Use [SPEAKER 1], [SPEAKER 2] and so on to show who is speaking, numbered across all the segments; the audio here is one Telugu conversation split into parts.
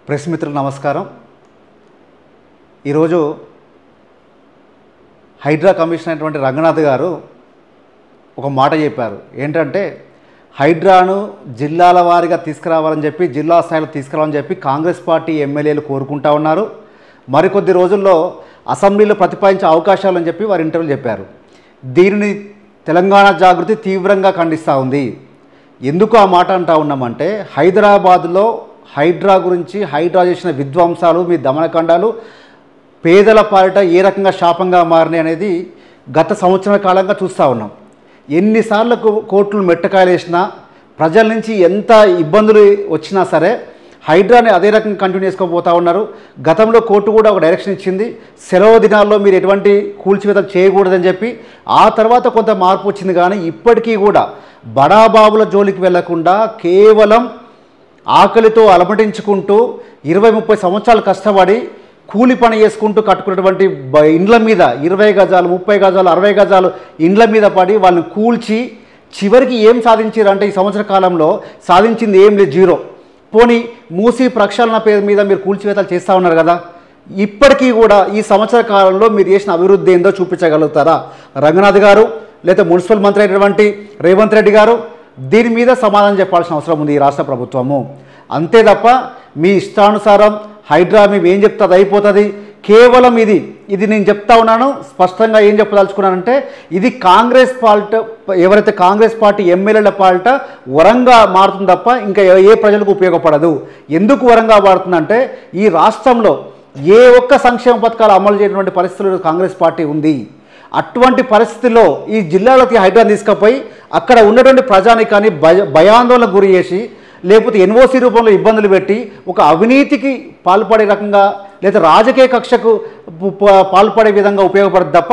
[SPEAKER 1] ప్రెస్ మిత్రులకు నమస్కారం. ఈరోజు హైడ్రా కమిషనర్ అయినటువంటి రంగనాథ్ గారు ఒక మాట చెప్పారు. ఏంటంటే హైడ్రాను జిల్లాల వారీగా తీసుకురావాలని చెప్పి, జిల్లా స్థాయిలో తీసుకురావాలని చెప్పి కాంగ్రెస్ పార్టీ ఎమ్మెల్యేలు కోరుకుంటా ఉన్నారు. మరికొద్ది రోజుల్లో అసెంబ్లీలో ప్రతిపాదించే అవకాశాలని చెప్పి వారి ఇంటర్వ్యూలు చెప్పారు. దీనిని తెలంగాణ జాగృతి తీవ్రంగా ఖండిస్తూ ఉంది. ఎందుకు ఆ మాట అంటా ఉన్నామంటే, హైదరాబాద్లో హైడ్రా గురించి, హైడ్రా చేసిన విధ్వంసాలు, మీ దమనకాండాలు పేదల పాలిట ఏ రకంగా శాపంగా మారినాయి అనేది గత సంవత్సరాల కాలంగా చూస్తూ ఉన్నాం. ఎన్నిసార్లు కోర్టులు మెట్టకాయలు వేసినా, ప్రజల నుంచి ఎంత ఇబ్బందులు వచ్చినా సరే హైడ్రాని అదే రకంగా కంటిన్యూ చేసుకోబోతూ ఉన్నారు. గతంలో కోర్టు కూడా ఒక డైరెక్షన్ ఇచ్చింది, సెలవు దినాల్లో మీరు ఎటువంటి కూల్చివేతలు చేయకూడదని చెప్పి. ఆ తర్వాత కొంత మార్పు వచ్చింది, కానీ ఇప్పటికీ కూడా బడాబాబుల జోలికి వెళ్లకుండా కేవలం ఆకలితో అలమటించుకుంటూ 20-30 సంవత్సరాలు కష్టపడి కూలి పని చేసుకుంటూ కట్టుకున్నటువంటి ఇండ్ల మీద 20 గజాలు, 30 గజాలు, 60 గజాలు ఇండ్ల మీద పడి వాళ్ళని కూల్చి చివరికి ఏం సాధించారు అంటే, ఈ సంవత్సర కాలంలో సాధించింది ఏం లేదు, జీరో. పోనీ మూసీ ప్రక్షాళన పేరు మీద మీరు కూల్చివేతలు చేస్తూ ఉన్నారు కదా, ఇప్పటికీ కూడా ఈ సంవత్సర కాలంలో మీరు చేసిన అభివృద్ధి ఏందో చూపించగలుగుతారా రంగనాథ్ గారు, లేదా మున్సిపల్ మంత్రి అయినటువంటి రేవంత్ రెడ్డి గారు? దీని మీద సమాధానం చెప్పాల్సిన అవసరం ఉంది ఈ రాష్ట్ర ప్రభుత్వము. అంతే తప్ప మీ ఇష్టానుసారం హైడ్రా మేము ఏం చెప్తే అది అయిపోతుంది. కేవలం ఇది నేను చెప్తా ఉన్నాను, స్పష్టంగా ఏం చెప్పదలుచుకున్నానంటే, ఇది కాంగ్రెస్ పాలిట, ఎవరైతే కాంగ్రెస్ పార్టీ ఎమ్మెల్యేల పాలిట వరంగా మారుతుంది తప్ప ఇంకా ఏ ప్రజలకు ఉపయోగపడదు. ఎందుకు వరంగా మారుతుందంటే, ఈ రాష్ట్రంలో ఏ ఒక్క సంక్షేమ పథకాలు అమలు చేయనటువంటి పరిస్థితుల్లో కాంగ్రెస్ పార్టీ ఉంది. అటువంటి పరిస్థితుల్లో ఈ జిల్లాలకి హైడ్రాని తీసుకుపోయి అక్కడ ఉన్నటువంటి ప్రజానికాన్ని భయాందోళనకు గురి చేసి, లేకపోతే ఎన్ఓసి రూపంలో ఇబ్బందులు పెట్టి ఒక అవినీతికి పాల్పడే రకంగా, లేదా రాజకీయ కక్షకు పాల్పడే విధంగా ఉపయోగపడదు తప్ప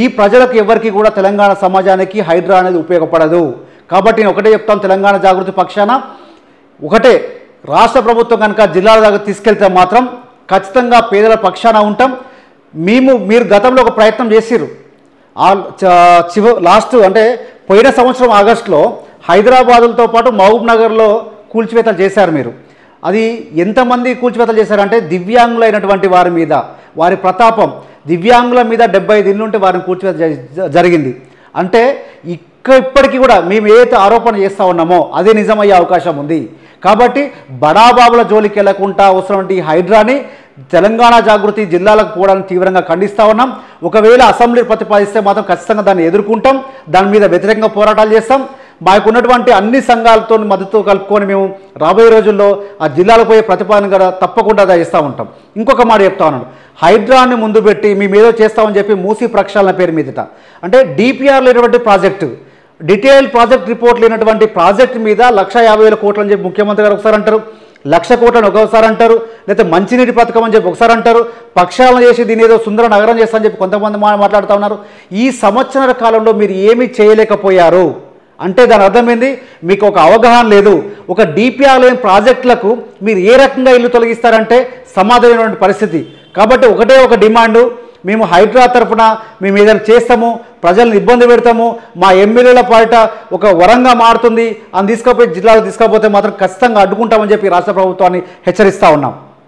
[SPEAKER 1] ఈ ప్రజలకు ఎవరికి కూడా, తెలంగాణ సమాజానికి హైడ్రా అనేది ఉపయోగపడదు. కాబట్టి నేను ఒకటే చెప్తాను, తెలంగాణ జాగృతి పక్షాన ఒకటే, రాష్ట్ర ప్రభుత్వం కనుక జిల్లాల దగ్గర తీసుకెళ్తే మాత్రం ఖచ్చితంగా పేదల పక్షాన ఉంటాం. మీరు గతంలో ఒక ప్రయత్నం చేసిర్రు. లాస్ట్ అంటే పోయిన సంవత్సరం ఆగస్టులో హైదరాబాదులతో పాటు మహబూబ్ నగర్లో కూల్చివేతలు చేశారు మీరు. అది ఎంతమంది కూల్చివేతలు చేశారంటే, దివ్యాంగులైనటువంటి వారి మీద, వారి ప్రతాపం, దివ్యాంగుల మీద 75 ఇళ్ళు ఉంటే వారిని కూల్చివేత జరిగింది. అంటే ఇప్పటికీ కూడా మేము ఏదైతే ఆరోపణ చేస్తూ ఉన్నామో అదే నిజమయ్యే అవకాశం ఉంది. కాబట్టి బడాబాబుల జోలికి వెళ్లకుండా అవసరమైన హైడ్రాని తెలంగాణ జాగృతి జిల్లాలకు పోవడానికి తీవ్రంగా ఖండిస్తూ ఉన్నాం. ఒకవేళ అసెంబ్లీ ప్రతిపాదిస్తే మాత్రం ఖచ్చితంగా దాన్ని ఎదుర్కొంటాం, దాని మీద వ్యతిరేకంగా పోరాటాలు చేస్తాం. మాకు ఉన్నటువంటి అన్ని సంఘాలతో మద్దతు కలుపుకొని మేము రాబోయే రోజుల్లో ఆ జిల్లాలకు పోయే ప్రతిపాదన కూడా తప్పకుండా చేస్తూ ఉంటాం. ఇంకొక మాట చెప్తా ఉన్నాను, హైడ్రాని ముందు పెట్టి మేము ఏదో చేస్తామని చెప్పి మూసీ ప్రక్షాళన పేరు మీదట, అంటే డిపిఆర్ లేనటువంటి ప్రాజెక్టు, డీటెయిల్ ప్రాజెక్ట్ రిపోర్ట్ లేనటువంటి ప్రాజెక్ట్ మీద 150,000 కోట్లు అని చెప్పి ముఖ్యమంత్రి గారు ఒకసారి అంటారు, 1,00,000 కోట్లని ఒకసారి అంటారు, లేకపోతే మంచినీటి పథకం అని చెప్పి ఒకసారి అంటారు, ప్రక్షాళన చేసి దీని ఏదో సుందర నగరం చేస్తామని చెప్పి కొంతమంది మాట్లాడుతూ ఉన్నారు. ఈ సంవత్సరాల కాలంలో మీరు ఏమీ చేయలేకపోయారు అంటే దాని అర్థమైంది, మీకు ఒక అవగాహన లేదు. ఒక డిపిఆర్ లేని ప్రాజెక్టులకు మీరు ఏ రకంగా ఇల్లు తొలగిస్తారంటే సమాధానమైన పరిస్థితి. కాబట్టి ఒకటే ఒక డిమాండు, మేము హైడ్రా తరఫున మేము ఏదైనా చేస్తాము, ప్రజలను ఇబ్బంది పెడతాము, మా ఎమ్మెల్యేల పాలిట ఒక వరంగా మారుతుంది అని తీసుకపోయి జిల్లాలో తీసుకపోతే మాత్రం ఖచ్చితంగా అడ్డుకుంటామని చెప్పి రాష్ట్ర ప్రభుత్వాన్ని హెచ్చరిస్తూ ఉన్నాం.